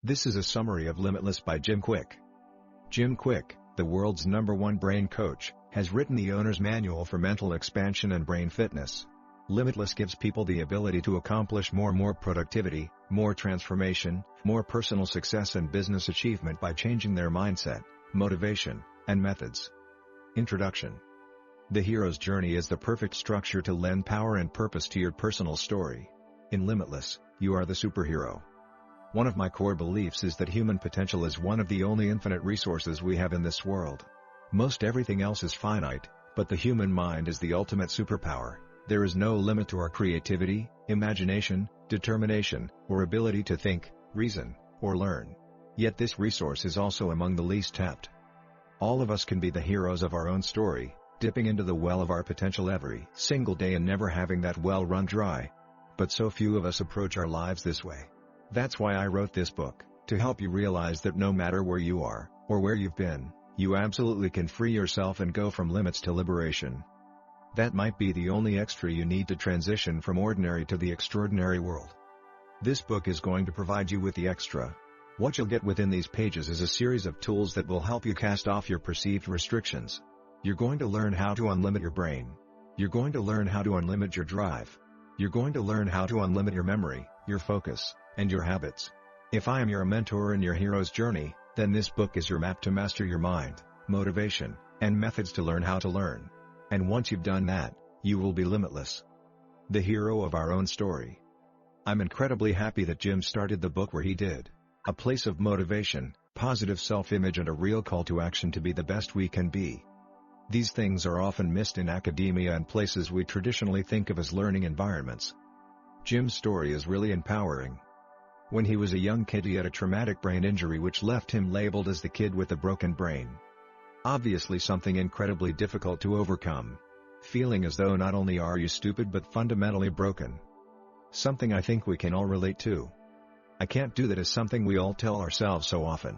This is a summary of Limitless by Jim Kwik. Jim Kwik, the world's #1 brain coach, has written the owner's manual for mental expansion and brain fitness. Limitless gives people the ability to accomplish more productivity, more transformation, more personal success and business achievement by changing their mindset, motivation, and methods. Introduction. The hero's journey is the perfect structure to lend power and purpose to your personal story. In Limitless, you are the superhero. One of my core beliefs is that human potential is one of the only infinite resources we have in this world. Most everything else is finite, but the human mind is the ultimate superpower. There is no limit to our creativity, imagination, determination, or ability to think, reason, or learn. Yet this resource is also among the least tapped. All of us can be the heroes of our own story, dipping into the well of our potential every single day and never having that well run dry. But so few of us approach our lives this way. That's why I wrote this book, to help you realize that no matter where you are, or where you've been, you absolutely can free yourself and go from limits to liberation. That might be the only extra you need to transition from ordinary to the extraordinary world. This book is going to provide you with the extra. What you'll get within these pages is a series of tools that will help you cast off your perceived restrictions. You're going to learn how to unlimit your brain. You're going to learn how to unlimit your drive. You're going to learn how to unlimit your memory, your focus, and your habits. If I am your mentor in your hero's journey, then this book is your map to master your mind, motivation, and methods to learn how to learn. And once you've done that, you will be limitless. The hero of our own story. I'm incredibly happy that Jim started the book where he did. A place of motivation, positive self-image and a real call to action to be the best we can be. These things are often missed in academia and places we traditionally think of as learning environments. Jim's story is really empowering. When he was a young kid, he had a traumatic brain injury which left him labeled as the kid with the broken brain. Obviously something incredibly difficult to overcome. Feeling as though not only are you stupid but fundamentally broken. Something I think we can all relate to. I can't do that is something we all tell ourselves so often.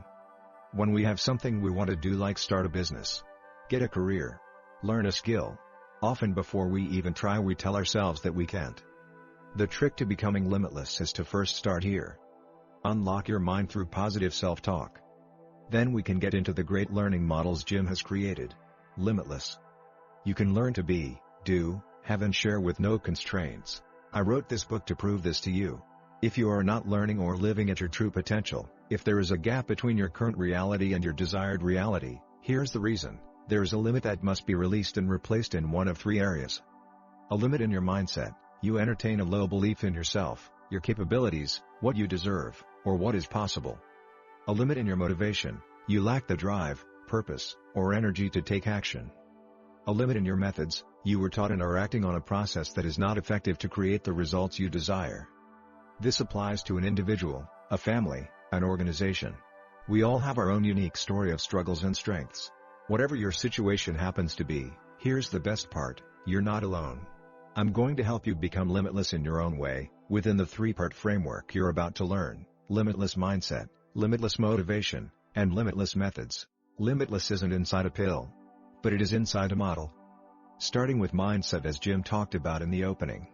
When we have something we want to do, like start a business, get a career, learn a skill, often before we even try we tell ourselves that we can't. The trick to becoming limitless is to first start here. Unlock your mind through positive self-talk. Then we can get into the great learning models Jim has created. Limitless. You can learn to be, do, have and share with no constraints. I wrote this book to prove this to you. If you are not learning or living at your true potential, if there is a gap between your current reality and your desired reality, here's the reason. There is a limit that must be released and replaced in one of three areas. A limit in your mindset. You entertain a low belief in yourself, your capabilities, what you deserve, or what is possible. A limit in your motivation. You lack the drive, purpose, or energy to take action. A limit in your methods. You were taught and are acting on a process that is not effective to create the results you desire. This applies to an individual, a family, an organization. We all have our own unique story of struggles and strengths. Whatever your situation happens to be, here's the best part, you're not alone. I'm going to help you become limitless in your own way, within the three-part framework you're about to learn: limitless mindset, limitless motivation, and limitless methods. Limitless isn't inside a pill, but it is inside a model. Starting with mindset, as Jim talked about in the opening.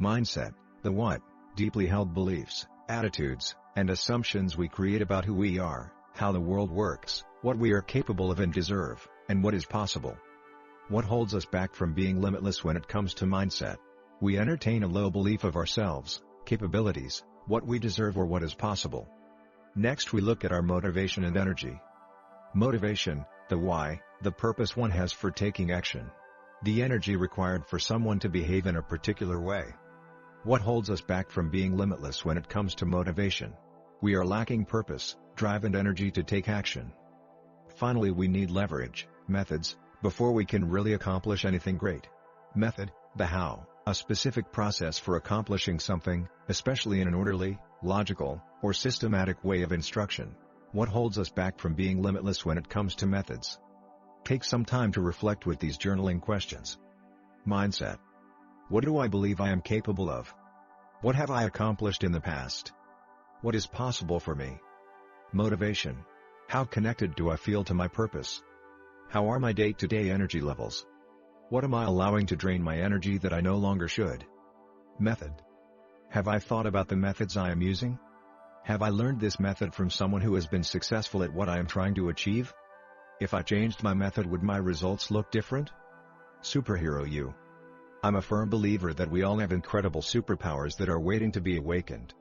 Mindset, the what, deeply held beliefs, attitudes, and assumptions we create about who we are, how the world works, what we are capable of and deserve, and what is possible. What holds us back from being limitless when it comes to mindset? We entertain a low belief of ourselves, capabilities, what we deserve or what is possible. Next we look at our motivation and energy. Motivation, the why, the purpose one has for taking action. The energy required for someone to behave in a particular way. What holds us back from being limitless when it comes to motivation? We are lacking purpose, drive and energy to take action. Finally we need leverage, methods, before we can really accomplish anything great. Method, the how, a specific process for accomplishing something, especially in an orderly, logical, or systematic way of instruction. What holds us back from being limitless when it comes to methods? Take some time to reflect with these journaling questions. Mindset. What do I believe I am capable of? What have I accomplished in the past? What is possible for me? Motivation. How connected do I feel to my purpose? How are my day-to-day energy levels? What am I allowing to drain my energy that I no longer should? Method. Have I thought about the methods I am using? Have I learned this method from someone who has been successful at what I am trying to achieve? If I changed my method, would my results look different? Superhero you. I'm a firm believer that we all have incredible superpowers that are waiting to be awakened.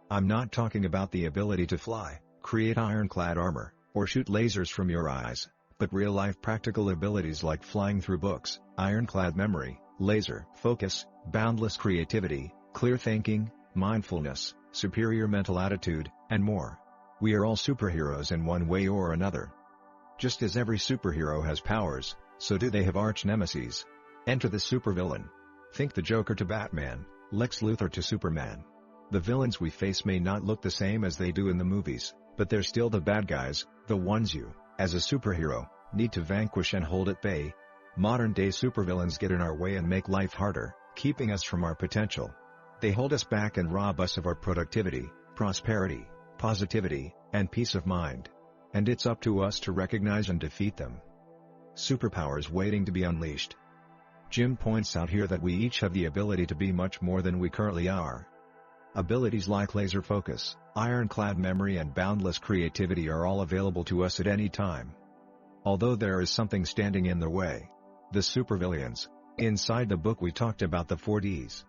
I'm not talking about the ability to fly, create ironclad armor, or shoot lasers from your eyes, but real-life practical abilities like flying through books, ironclad memory, laser focus, boundless creativity, clear thinking, mindfulness, superior mental attitude, and more. We are all superheroes in one way or another. Just as every superhero has powers, so do they have arch-nemeses. Enter the supervillain. Think the Joker to Batman, Lex Luthor to Superman. The villains we face may not look the same as they do in the movies, but they're still the bad guys, the ones you, as a superhero, need to vanquish and hold at bay. Modern-day supervillains get in our way and make life harder, keeping us from our potential. They hold us back and rob us of our productivity, prosperity, positivity, and peace of mind. And it's up to us to recognize and defeat them. Superpowers waiting to be unleashed. Jim points out here that we each have the ability to be much more than we currently are. Abilities like laser focus, ironclad memory, and boundless creativity are all available to us at any time. Although there is something standing in their way. The supervillains. Inside the book we talked about the 4Ds.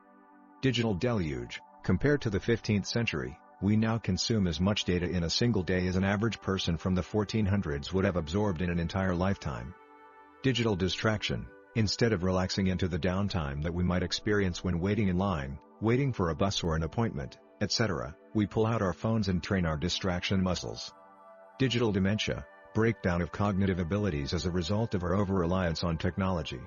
Digital deluge. Compared to the 15th century, we now consume as much data in a single day as an average person from the 1400s would have absorbed in an entire lifetime. Digital distraction. Instead of relaxing into the downtime that we might experience when waiting in line, waiting for a bus or an appointment, etc., we pull out our phones and train our distraction muscles. Digital dementia. Breakdown of cognitive abilities as a result of our over-reliance on technology.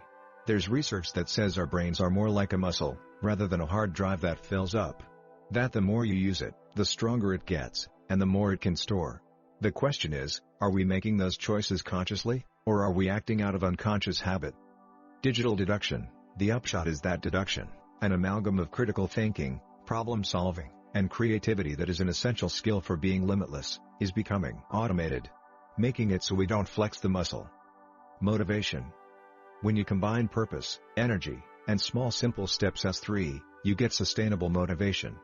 There's research that says our brains are more like a muscle, rather than a hard drive that fills up. That the more you use it, the stronger it gets, and the more it can store. The question is, are we making those choices consciously, or are we acting out of unconscious habit? Digital deduction. The upshot is that deduction, an amalgam of critical thinking, problem solving, and creativity that is an essential skill for being limitless, is becoming automated, making it so we don't flex the muscle. Motivation. When you combine purpose, energy, and small simple steps as 3, you get sustainable motivation.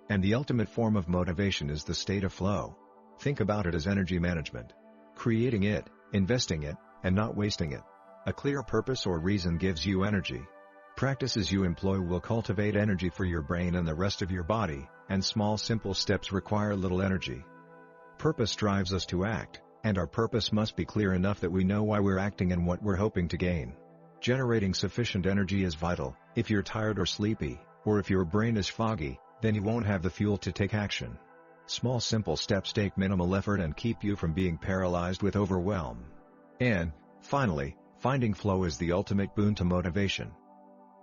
And the ultimate form of motivation is the state of flow. Think about it as energy management. Creating it, investing it, and not wasting it. A clear purpose or reason gives you energy. Practices you employ will cultivate energy for your brain and the rest of your body, and small simple steps require little energy. Purpose drives us to act, and our purpose must be clear enough that we know why we're acting and what we're hoping to gain. Generating sufficient energy is vital. If you're tired or sleepy, or if your brain is foggy, then you won't have the fuel to take action. Small simple steps take minimal effort and keep you from being paralyzed with overwhelm. And, finally, finding flow is the ultimate boon to motivation.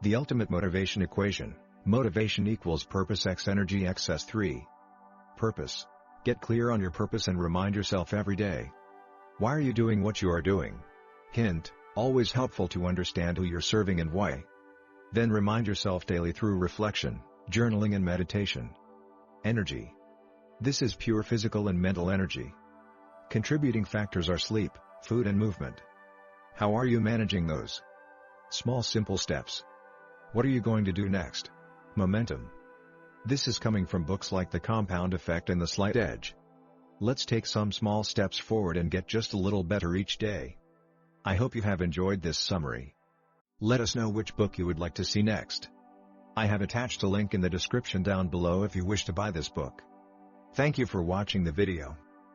The ultimate motivation equation: motivation equals purpose x energy x S3. Purpose. Get clear on your purpose and remind yourself every day. Why are you doing what you are doing? Hint: always helpful to understand who you're serving and why. Then remind yourself daily through reflection, journaling, and meditation. Energy. This is pure physical and mental energy. Contributing factors are sleep, food, and movement. How are you managing those? Small simple steps. What are you going to do next? Momentum. This is coming from books like The Compound Effect and The Slight Edge. Let's take some small steps forward and get just a little better each day. I hope you have enjoyed this summary. Let us know which book you would like to see next. I have attached a link in the description down below if you wish to buy this book. Thank you for watching the video.